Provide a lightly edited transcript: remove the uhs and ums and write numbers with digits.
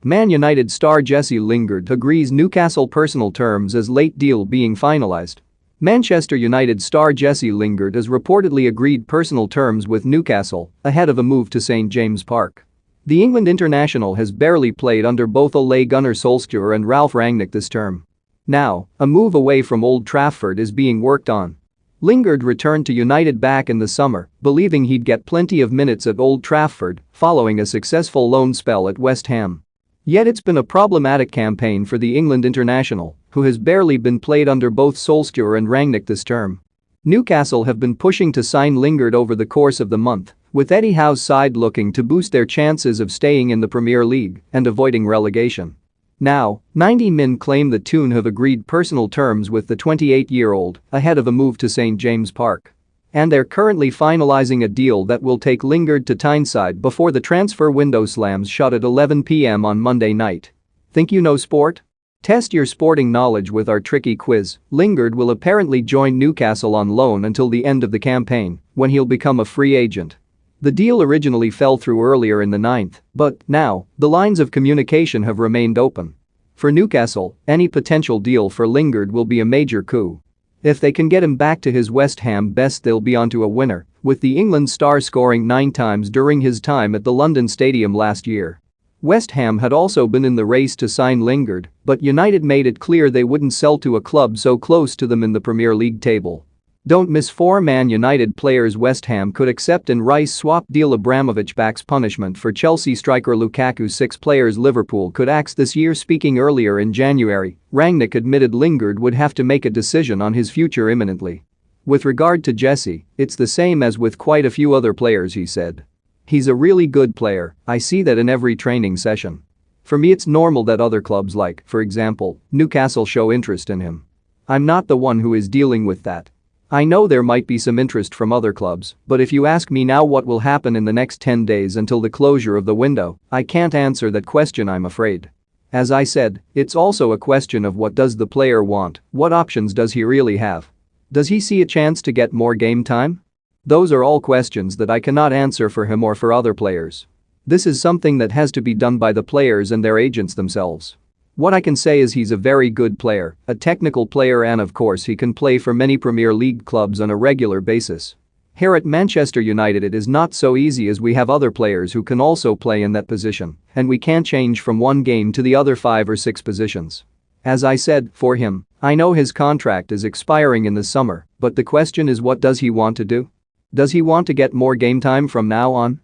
Man United star Jesse Lingard agrees Newcastle personal terms as late deal being finalised. Manchester United star Jesse Lingard has reportedly agreed personal terms with Newcastle ahead of a move to St James Park. The England international has barely played under both Ole Gunnar Solskjaer and Ralf Rangnick this term. Now, a move away from Old Trafford is being worked on. Lingard returned to United back in the summer, believing he'd get plenty of minutes at Old Trafford following a successful loan spell at West Ham. Yet it's been a problematic campaign for the England international, who has barely been played under both Solskjaer and Rangnick this term. Newcastle have been pushing to sign Lingard over the course of the month, with Eddie Howe's side looking to boost their chances of staying in the Premier League and avoiding relegation. Now, 90 Min claim the Toon have agreed personal terms with the 28-year-old ahead of a move to St James Park. And they're currently finalising a deal that will take Lingard to Tyneside before the transfer window slams shut at 11 p.m. on Monday night. Think you know sport? Test your sporting knowledge with our tricky quiz. Lingard will apparently join Newcastle on loan until the end of the campaign, when he'll become a free agent. The deal originally fell through earlier in the 9th, but now, the lines of communication have remained open. For Newcastle, any potential deal for Lingard will be a major coup. If they can get him back to his West Ham best, they'll be onto a winner, with the England star scoring 9 times during his time at the London Stadium last year. West Ham had also been in the race to sign Lingard, but United made it clear they wouldn't sell to a club so close to them in the Premier League table. Don't miss 4 Man United players West Ham could accept in Rice swap deal. Abramovich backs punishment for Chelsea striker Lukaku. 6 players Liverpool could axe this year. Speaking earlier in January, Rangnick admitted Lingard would have to make a decision on his future imminently. With regard to Jesse, it's the same as with quite a few other players, he said. He's a really good player, I see that in every training session. For me it's normal that other clubs like, for example, Newcastle show interest in him. I'm not the one who is dealing with that. I know there might be some interest from other clubs, but if you ask me now what will happen in the next 10 days until the closure of the window, I can't answer that question, I'm afraid. As I said, it's also a question of what does the player want, what options does he really have? Does he see a chance to get more game time? Those are all questions that I cannot answer for him or for other players. This is something that has to be done by the players and their agents themselves. What I can say is he's a very good player, a technical player, and of course he can play for many Premier League clubs on a regular basis. Here at Manchester United it is not so easy, as we have other players who can also play in that position, and we can't change from one game to the other 5 or 6 positions. As I said, for him, I know his contract is expiring in the summer, but the question is, what does he want to do? Does he want to get more game time from now on?